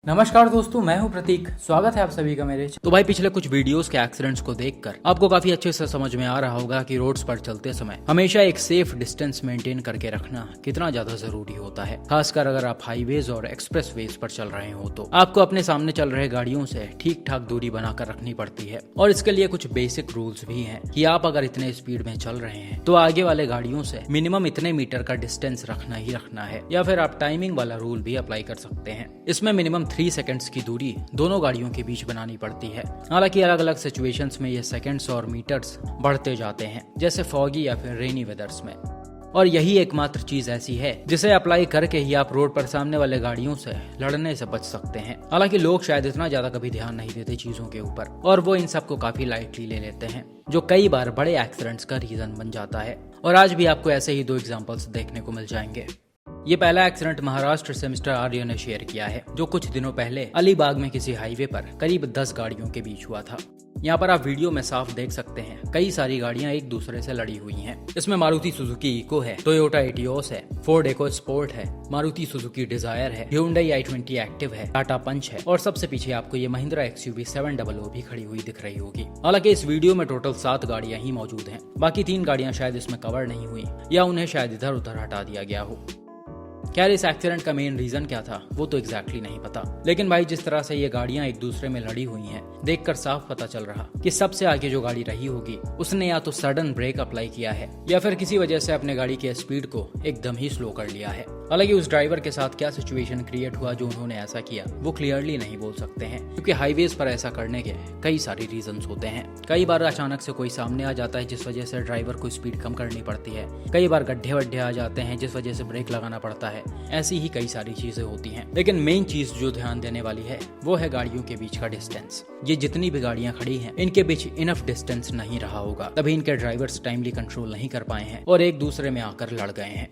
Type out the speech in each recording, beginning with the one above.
नमस्कार दोस्तों, मैं हूं प्रतीक। स्वागत है आप सभी का मेरे तो भाई पिछले कुछ वीडियोस के एक्सीडेंट्स को देखकर आपको काफी अच्छे से समझ में आ रहा होगा कि रोड्स पर चलते समय हमेशा एक सेफ डिस्टेंस मेंटेन करके रखना कितना ज्यादा जरूरी होता है। खासकर अगर आप हाईवेज और एक्सप्रेसवेज पर चल रहे हो तो आपको अपने सामने चल रहे गाड़ियों से ठीक ठाक दूरी बनाकर रखनी पड़ती है। और इसके लिए कुछ बेसिक रूल्स भी हैं कि आप अगर इतने स्पीड में चल रहे हैं तो आगे वाले गाड़ियों से मिनिमम इतने मीटर का डिस्टेंस रखना ही रखना है, या फिर आप टाइमिंग वाला रूल भी अप्लाई कर सकते हैं। इसमें मिनिमम 3 सेकंड्स की दूरी दोनों गाड़ियों के बीच बनानी पड़ती है। हालांकि अलग अलग सिचुएशंस में ये सेकंड्स और मीटर्स बढ़ते जाते हैं, जैसे फॉगी या फिर रेनी वेदर्स में। और यही एकमात्र चीज ऐसी है जिसे अप्लाई करके ही आप रोड पर सामने वाले गाड़ियों से लड़ने से बच सकते हैं। हालांकि लोग शायद इतना ज्यादा कभी ध्यान नहीं देते चीजों के ऊपर, और वो इन सबको काफी लाइटली ले लेते हैं, जो कई बार बड़े एक्सीडेंट्स का रीजन बन जाता है। और आज भी आपको ऐसे ही 2 एग्जाम्पल्स देखने को मिल जाएंगे। ये पहला एक्सीडेंट महाराष्ट्र से मिस्टर आर्य ने शेयर किया है, जो कुछ दिनों पहले अलीबाग में किसी हाईवे पर करीब 10 गाड़ियों के बीच हुआ था। यहाँ पर आप वीडियो में साफ देख सकते हैं कई सारी गाड़ियां एक दूसरे से लड़ी हुई हैं। इसमें मारुति सुजुकी इको है, टोयोटा एटियोस है, फोर्ड इको स्पोर्ट है, मारुति सुजुकी डिजायर है, Hyundai i20 एक्टिव है, टाटा पंच है, और सबसे पीछे आपको ये महिंद्रा XUV 700 भी खड़ी हुई दिख रही होगी। हालांकि इस वीडियो में टोटल 7 गाड़ियां ही मौजूद हैं। बाकी 3 गाड़ियां शायद इसमें कवर नहीं हुई, या उन्हें शायद इधर उधर हटा दिया गया हो। खैर, इस एक्सीडेंट का मेन रीजन क्या था वो तो एग्जैक्टली नहीं पता, लेकिन भाई जिस तरह से ये गाड़ियां एक दूसरे में लड़ी हुई हैं, देखकर साफ पता चल रहा कि सबसे आगे जो गाड़ी रही होगी उसने या तो सडन ब्रेक अप्लाई किया है, या फिर किसी वजह से अपने गाड़ी की स्पीड को एकदम ही स्लो कर लिया है। हालांकि उस ड्राइवर के साथ क्या सिचुएशन क्रिएट हुआ जो उन्होंने ऐसा किया, वो क्लियरली नहीं बोल सकते हैं, क्योंकि हाईवेज पर ऐसा करने के कई सारे रीजंस होते हैं। कई बार अचानक से कोई सामने आ जाता है जिस वजह से ड्राइवर को स्पीड कम करनी पड़ती है। कई बार गड्ढे वड्ढे आ जाते हैं जिस वजह से ब्रेक लगाना पड़ता है। ऐसी ही कई सारी चीजें होती हैं, लेकिन मेन चीज जो ध्यान देने वाली है वो है गाड़ियों के बीच का डिस्टेंस। ये जितनी भी गाड़ियां खड़ी हैं, इनके बीच इनफ डिस्टेंस नहीं रहा होगा, तभी इनके ड्राइवर्स टाइमली कंट्रोल नहीं कर पाए हैं और एक दूसरे में आकर लड़ गए हैं।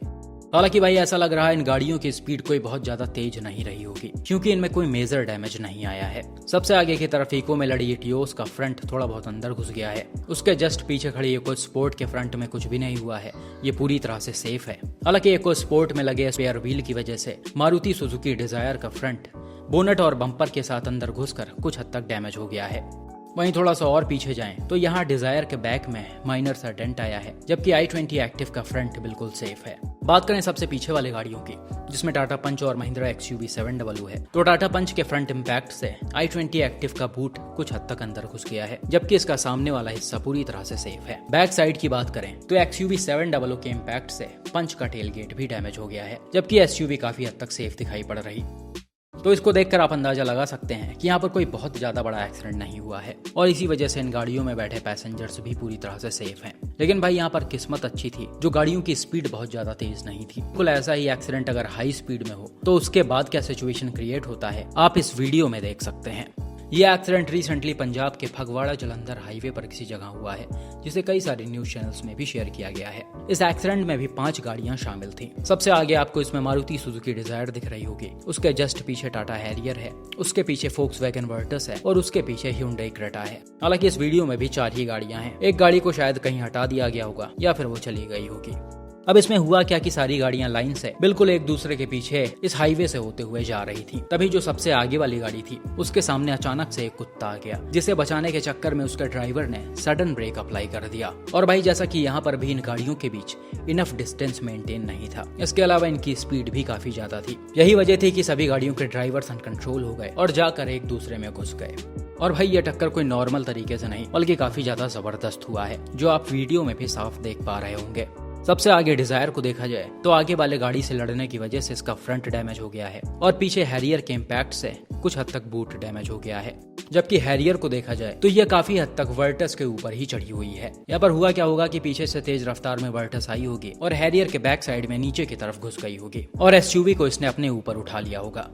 हालांकि भाई ऐसा लग रहा है इन गाड़ियों की स्पीड कोई बहुत ज्यादा तेज नहीं रही होगी, क्योंकि इनमें कोई मेजर डैमेज नहीं आया है। सबसे आगे की तरफ इको में लड़ी एटियोस का फ्रंट थोड़ा बहुत अंदर घुस गया है। उसके जस्ट पीछे खड़ी इको स्पोर्ट के फ्रंट में कुछ भी नहीं हुआ है, ये पूरी तरह से सेफ है। हालांकि इको स्पोर्ट में लगे स्पेयर व्हील की वजह से मारुति सुजुकी डिजायर का फ्रंट बोनट और बम्पर के साथ अंदर घुसकर कुछ हद तक डैमेज हो गया है। वहीं थोड़ा सा और पीछे जाएं तो यहाँ डिजायर के बैक में माइनर सा डेंट आया है, जबकि i20 एक्टिव का फ्रंट बिल्कुल सेफ है। बात करें सबसे पीछे वाले गाड़ियों की, जिसमें टाटा पंच और महिंद्रा XUV 700 है, तो टाटा पंच के फ्रंट इम्पैक्ट से i20 एक्टिव का बूट कुछ हद तक अंदर घुस गया है, जबकि इसका सामने वाला हिस्सा पूरी तरह से सेफ है। बैक साइड की बात करें तो XUV 700 के इम्पैक्ट से पंच का टेल गेट भी डैमेज हो गया है, जबकि SUV काफी हद तक सेफ दिखाई पड़ रही। तो इसको देखकर आप अंदाजा लगा सकते हैं कि यहाँ पर कोई बहुत ज्यादा बड़ा एक्सीडेंट नहीं हुआ है, और इसी वजह से इन गाड़ियों में बैठे पैसेंजर्स भी पूरी तरह से सेफ हैं। लेकिन भाई यहाँ पर किस्मत अच्छी थी, जो गाड़ियों की स्पीड बहुत ज्यादा तेज नहीं थी। बिल्कुल ऐसा ही एक्सीडेंट अगर हाई स्पीड में हो तो उसके बाद क्या सिचुएशन क्रिएट होता है आप इस वीडियो में देख सकते हैं। ये एक्सीडेंट रिसेंटली पंजाब के फगवाड़ा जलंधर हाईवे पर किसी जगह हुआ है, जिसे कई सारे न्यूज चैनल्स में भी शेयर किया गया है। इस एक्सीडेंट में भी 5 गाड़ियां शामिल थीं। सबसे आगे आपको इसमें मारुति सुजुकी डिजायर दिख रही होगी, उसके जस्ट पीछे टाटा हैरियर है, उसके पीछे फोक्सवैगन वर्टस है, और उसके पीछे Hyundai क्रेटा है। हालांकि इस वीडियो में भी 4 ही गाड़ियां हैं। एक गाड़ी को शायद कहीं हटा दिया गया होगा, या फिर वो चली गई होगी। अब इसमें हुआ क्या कि सारी गाड़ियां लाइन से बिल्कुल एक दूसरे के पीछे इस हाईवे से होते हुए जा रही थी। तभी जो सबसे आगे वाली गाड़ी थी उसके सामने अचानक से एक कुत्ता आ गया, जिसे बचाने के चक्कर में उसके ड्राइवर ने सडन ब्रेक अप्लाई कर दिया। और भाई जैसा कि यहाँ पर भी इन गाड़ियों के बीच इनफ डिस्टेंस मेंटेन नहीं था, इसके अलावा इनकी स्पीड भी काफी ज्यादा थी। यही वजह थी कि सभी गाड़ियों के ड्राइवर्स अनकंट्रोल हो गए और जाकर एक दूसरे में घुस गए। और भाई ये टक्कर कोई नॉर्मल तरीके से नहीं, बल्कि काफी ज्यादा जबरदस्त हुआ है, जो आप वीडियो में भी साफ देख पा रहे होंगे। सबसे आगे डिजायर को देखा जाए तो आगे वाले गाड़ी से लड़ने की वजह से इसका फ्रंट डैमेज हो गया है, और पीछे हैरियर के इम्पैक्ट से कुछ हद तक बूट डैमेज हो गया है। जबकि हैरियर को देखा जाए तो यह काफी हद तक वर्टस के ऊपर ही चढ़ी हुई है। यहाँ पर हुआ क्या होगा कि पीछे से तेज रफ्तार में वर्टस आई होगी और हैरियर के बैक साइड में नीचे की तरफ घुस गई होगी, और SUV को इसने अपने ऊपर उठा लिया होगा।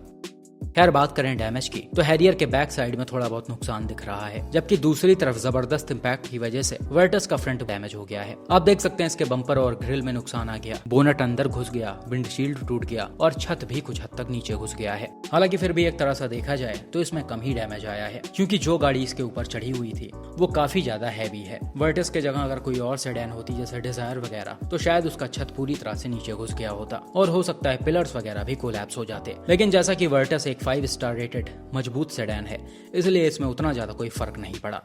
खैर बात करें डैमेज की तो हैरियर के बैक साइड में थोड़ा बहुत नुकसान दिख रहा है, जबकि दूसरी तरफ जबरदस्त इंपैक्ट की वजह से वर्टस का फ्रंट डैमेज हो गया है। आप देख सकते हैं इसके बम्पर और ग्रिल में नुकसान आ गया, बोनट अंदर घुस गया, विंडशील्ड टूट गया और छत भी कुछ हद तक नीचे घुस गया है। हालांकि फिर भी एक तरह से देखा जाए तो इसमें कम ही डैमेज आया है, क्योंकि जो गाड़ी इसके ऊपर चढ़ी हुई थी वो काफी ज्यादा हैवी है। वर्टस के जगह अगर कोई और सेडान होती जैसे डिजायर वगैरह तो शायद उसका छत पूरी तरह से नीचे घुस गया होता और हो सकता है पिलर्स वगैरह भी कोलैप्स हो जाते। लेकिन जैसा कि वर्टस एक 5 स्टार रेटेड मजबूत सेडान है, इसलिए इसमें उतना ज्यादा कोई फर्क नहीं पड़ा।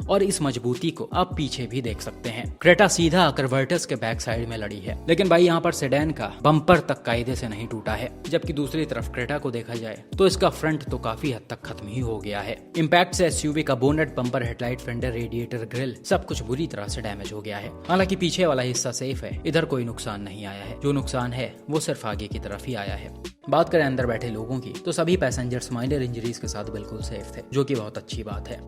और इस मजबूती को आप पीछे भी देख सकते हैं। क्रेटा सीधा आकर वर्टस के बैक साइड में लड़ी है, लेकिन भाई यहाँ पर सेडान का बम्पर तक कायदे से नहीं टूटा है। जबकि दूसरी तरफ क्रेटा को देखा जाए तो इसका फ्रंट तो काफी हद तक खत्म ही हो गया है। इम्पैक्ट से एसयूवी का bonnet, bumper, headlight, fender, radiator, grill सब कुछ बुरी तरह से डैमेज हो गया है। हालांकि पीछे वाला हिस्सा सेफ है, इधर कोई नुकसान नहीं आया है। जो नुकसान है वो सिर्फ आगे की तरफ ही आया है। बात करें अंदर बैठे लोगों की तो सभी पैसेंजर्स माइनर इंजरीज के साथ बिल्कुल सेफ थे, जो कि बहुत अच्छी बात है।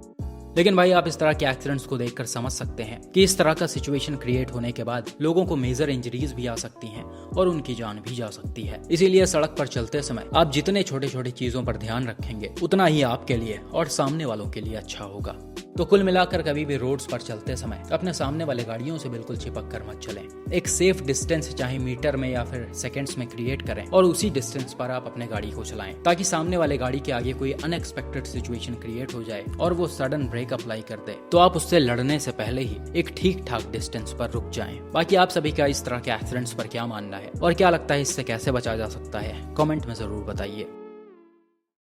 लेकिन भाई आप इस तरह के एक्सीडेंट्स को देखकर समझ सकते हैं कि इस तरह का सिचुएशन क्रिएट होने के बाद लोगों को मेजर इंजरीज भी आ सकती हैं और उनकी जान भी जा सकती है। इसीलिए सड़क पर चलते समय आप जितने छोटे छोटे चीजों पर ध्यान रखेंगे उतना ही आपके लिए और सामने वालों के लिए अच्छा होगा। तो कुल मिलाकर कभी भी रोड्स पर चलते समय अपने सामने वाले गाड़ियों से बिल्कुल चिपक कर मत चलें। एक सेफ डिस्टेंस चाहे मीटर में या फिर सेकंड्स में क्रिएट करें और उसी डिस्टेंस पर आप अपने गाड़ी को चलाएं, ताकि सामने वाले गाड़ी के आगे कोई अनएक्सपेक्टेड सिचुएशन क्रिएट हो जाए और वो सडन ब्रेक अप्लाई कर दे तो आप उससे लड़ने से पहले ही एक ठीक ठाक डिस्टेंस पर रुक जाएं। बाकी आप सभी का इस तरह के एक्सीडेंट्स पर क्या मानना है और क्या लगता है इससे कैसे बचा जा सकता है, कमेंट में जरूर बताइए।